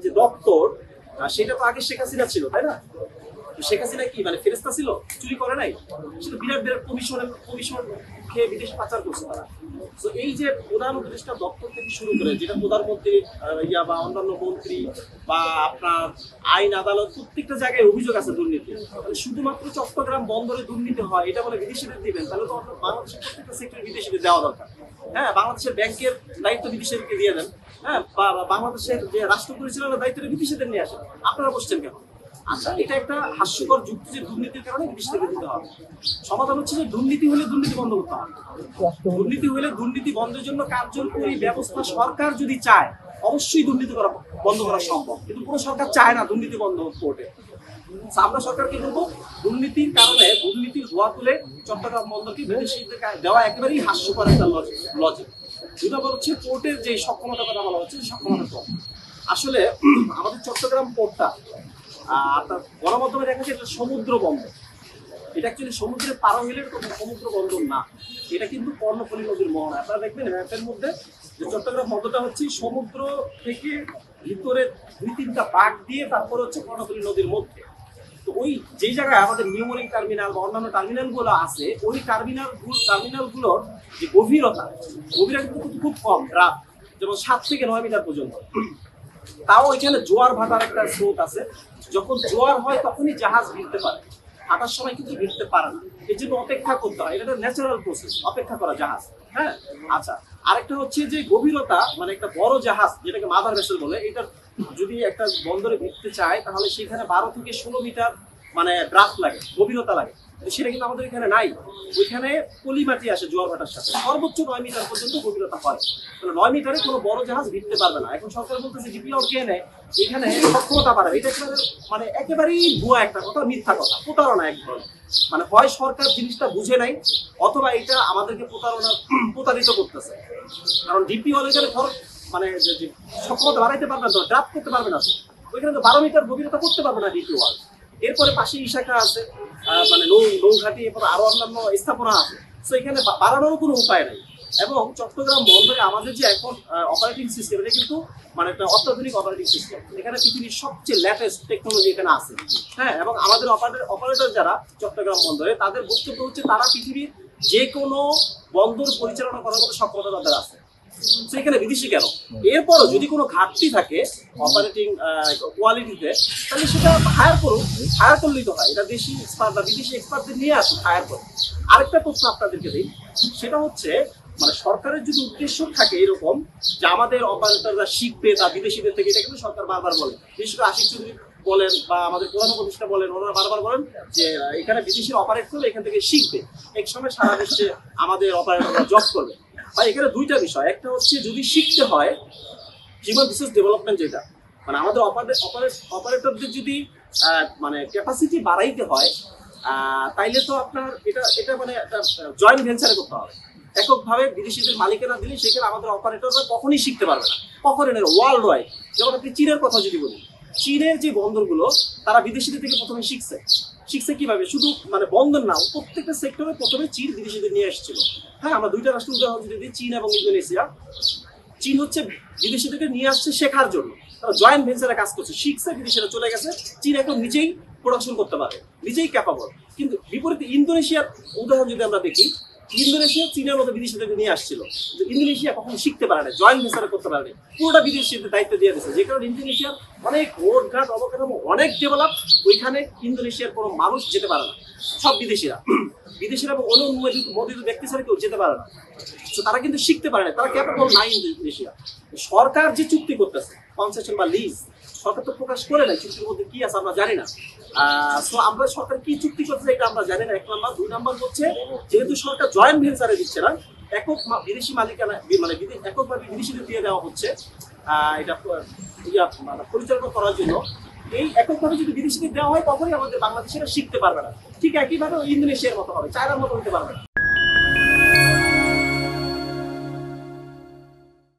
যে দপ্তর সেটা তো আগে শেখ হাসিনা ছিল, তাই না? শেখ হাসিনা কি মানে ফেরেস্তা ছিল, চুরি করে নাই? সেটা বিরাট বিরাট কমিশন খেয়ে বিদেশে পাচার করছে তারা। তো এই যে প্রধান উপদেষ্টা দপ্তর থেকে শুরু করে যেটা প্রধানমন্ত্রী ইয়া বা অন্যান্য মন্ত্রী বা আপনার আইন আদালত প্রত্যেকটা জায়গায় অভিযোগ আছে দুর্নীতি। মানে শুধুমাত্র চট্টগ্রাম বন্দরে দুর্নীতি হয় এটা বলে বিদেশিদের দিবেন, তাহলে তো বাংলাদেশের প্রত্যেকটা সেক্টরে বিদেশিদের দেওয়া দরকার। হ্যাঁ, বাংলাদেশের ব্যাংকের দায়িত্ব বিদেশিদেরকে দিয়ে দেন। হ্যাঁ, বা বাংলাদেশের যে রাষ্ট্র পরিচালনার দায়িত্বটা বিদেশিদের নিয়ে আসেন। আপনারা বসছেন কেন? আচ্ছা, এটা একটা হাস্যকর যুক্তি যে দুর্নীতির কারণে বিদেশ থেকে দিতে হবে। সমাধান হচ্ছে যে দুর্নীতি হলে দুর্নীতি বন্ধ করতে হবে। দুর্নীতি হলে দুর্নীতি বন্ধের জন্য কার্যকরী ব্যবস্থা সরকার যদি চায় অবশ্যই দুর্নীতি করা বন্ধ করা সম্ভব, কিন্তু কোনো সরকার চায় না দুর্নীতি বন্ধ করতে। আমরা সরকারকে বলবো দুর্নীতির কারণে দুর্নীতির ধোয়া তুলে চট্টগ্রাম বন্দরকে বিদেশিদের দেওয়া একেবারেই হাস্যকর একটা লজিক। দুই নম্বর হচ্ছে পোর্টের যে সক্ষমতার কথা বলা হচ্ছে, সক্ষমতা কম। আসলে আমাদের চট্টগ্রাম পোর্টটা আপনার গণমাধ্যমে দেখা যাচ্ছে এটা সমুদ্র বন্দর। এটা অ্যাকচুয়ালি সমুদ্রের পার হইলে সমুদ্র বন্দর না, এটা কিন্তু কর্ণফুলী নদীর মোহনা। আপনারা দেখবেন ম্যাপের মধ্যে যে চট্টগ্রাম বন্দরটা হচ্ছে সমুদ্র থেকে ভিতরে 2-3টা বাঁক দিয়ে তারপরে হচ্ছে কর্ণফুলী নদীর মধ্যে। তো ওই যেই জায়গায় আমাদের নিউমোরিং টার্মিনাল বা অন্যান্য টার্মিনালগুলো আছে, ওই টার্মিনালগুলোর যে গভীরতা কিন্তু খুব কম, রাত যেমন 7 থেকে 9 মিটার পর্যন্ত। তাও এখানে জোয়ার ভাটার একটা স্রোত আছে, যখন জোয়ার হয় তখনই জাহাজ ভিড়তে পারে, হাঁটার সময় কিন্তু ভিড়তে পারে না। এই জন্য অপেক্ষা করতে হয়, এটা ন্যাচারাল প্রসেস, অপেক্ষা করা জাহাজ। হ্যাঁ, আচ্ছা, আরেকটা হচ্ছে যে গভীরতা, মানে একটা বড় জাহাজ যেটাকে মাদার ভেসেল বলে, এটা যদি একটা বন্দরে ভিড়তে চায় তাহলে সেখানে 12 থেকে 16 মিটার মানে ড্রাফট লাগে, গভীরতা লাগে। সেটা কিন্তু আমাদের এখানে নাই। ওইখানে পলি মাটি আসে জোয়ার ভাটার সাথে, সর্বোচ্চ 9 মিটার পর্যন্ত গভীরতা হয়। তাহলে 9 মিটারে কোনো বড় জাহাজ ভিড়তে পারবে না। এখন সরকার বলতেছে ডিপিআর কে নেয় এখানে সক্ষমতা বাড়াবে, এটা মানে একেবারেই ভুয়া একটা কথা, মিথ্যা কথা, প্রতারণা এক ধরনের। মানে হয় সরকার জিনিসটা বুঝে নাই, অথবা এটা আমাদেরকে প্রতারিত করতেছে। কারণ ডিপিআর এখানে মানে সক্ষমতা বাড়াইতে পারবে না, ড্রাফট করতে পারবে না, তো ওইখানে তো 12 মিটার গভীরতা করতে পারবে না ডিপিআর। এরপরে পাশে ইশাখা আছে, মানে নৌঘাটি, এরপর আরো অন্যান্য স্থাপনা আছে। তো এখানে বাড়ানোর কোনো উপায় নেই। এবং চট্টগ্রাম বন্দরে আমাদের যে এখন অপারেটিং সিস্টেম, এটা কিন্তু মানে একটা অত্যাধুনিক অপারেটিং সিস্টেম। এখানে পৃথিবীর সবচেয়ে লেটেস্ট টেকনোলজি এখানে আছে। হ্যাঁ, এবং আমাদের অপারেটর যারা চট্টগ্রাম বন্দরে, তাদের বক্তব্য হচ্ছে তারা পৃথিবীর যে কোনো বন্দর পরিচালনা করার মতো সক্ষমতা তাদের আছে। সেখানে বিদেশি কেন? এরপরও যদি কোনো ঘাটতি থাকে অপারেটিং কোয়ালিটিতে, তাহলে সেটা হায়ার করলেই তো হয়। এটা দেশি এক্সপার্ট বা বিদেশি এক্সপার্টদের নিয়ে আসুন, হায়ার করে। আরেকটা তথ্য আপনাদেরকে দিই, সেটা হচ্ছে মানে সরকারের যদি উদ্দেশ্য থাকে এরকম যে আমাদের অপারেটররা শিখবে তা বিদেশিদের থেকে, এটা কিন্তু সরকার বারবার বলে। বিশেষ করে আশিক চৌধুরী বলেন বা আমাদের প্রধান উপদেষ্টা বলেন, ওনারা বারবার বলেন যে এখানে বিদেশিরা অপারেট করবে, এখান থেকে শিখবে, এক সময় সারা দেশে আমাদের অপারেটররা জব করবে। আর এখানে দুইটা বিষয়, একটা হচ্ছে যদি শিখতে হয় হিউম্যান রিসোর্স ডেভেলপমেন্ট, যেটা মানে আমাদের অপারেটরদের যদি মানে ক্যাপাসিটি বাড়াইতে হয়, তাইলে তো আপনার এটা মানে একটা জয়েন্ট ভেঞ্চারে করতে হবে। এককভাবে বিদেশিদের মালিকানা দিলে সেখানে আমাদের অপারেটররা কখনই শিখতে পারবে না, কখনই না, ওয়ার্ল্ড ওয়াইড। যেমন আপনি চীনের কথা যদি বলি, চীনের যে বন্দরগুলো, তারা বিদেশিদের থেকে প্রথমে শিখছে কিভাবে? শুধু মানে বন্দর না, প্রত্যেকটা সেক্টরে প্রথমে চীন বিদেশিদের নিয়ে এসেছিল। হ্যাঁ, আমরা দুইটা রাষ্ট্র উদাহরণ যদি দিই, চীন এবং ইন্দোনেশিয়া। চীন হচ্ছে বিদেশিদেরকে নিয়ে আসছে শেখার জন্য, তারা জয়েন্ট ভেঞ্চারে কাজ করছে, শিখছে, বিদেশিরা চলে গেছে। চীন এখন নিজেই প্রোডাকশন করতে পারে, নিজেই ক্যাপাবল। কিন্তু বিপরীতে ইন্দোনেশিয়ার উদাহরণ যদি আমরা দেখি, ইন্দোনেশিয়া চীনের মতো বিদেশিদেরকে নিয়ে আসছিল, ইন্দোনেশিয়া কখনো শিখতে পারে না, জয়েন্ট ভেঞ্চারে করতে পারে না, পুরোটা বিদেশিদের দায়িত্ব দিয়ে দিচ্ছে। যে কারণে ইন্দোনেশিয়ার অনেক রোড ঘাট অবকাঠামো অনেক ডেভেলপ, ওইখানে ইন্দোনেশিয়ার কোনো মানুষ যেতে পারে না, সব বিদেশিরা এবং অনুমোদিত ব্যক্তি ছাড়া কেউ যেতে পারে না। তো তারা কিন্তু শিখতে পারে না, তারা ক্যাপাবল নাই ইন্দোনেশিয়া। সরকার যে চুক্তি করতেছে কনসেশন বা লিজ, সরকার তো প্রকাশ করে নাই চুক্তির মধ্যে কি আছে আমরা জানি না। তো আমরা সরকার কি চুক্তি করছে এটা আমরা জানি না, 1 নম্বর। 2 নম্বর হচ্ছে যেহেতু সরকার জয়েন্ট ভেঞ্চারে দিচ্ছে না, একক বিদেশি মালিকানা মানে এককভাবে বিদেশিদের দিয়ে দেওয়া হচ্ছে এটা পরিচালনা করার জন্য। এই এককভাবে যদি বিদেশিদের দেওয়া হয়, তখনই আমাদের বাংলাদেশিরা শিখতে পারবে না। ঠিক একইভাবে ইন্দোনেশিয়ার মতো হবে, চায়নার মতো হতে পারবে না।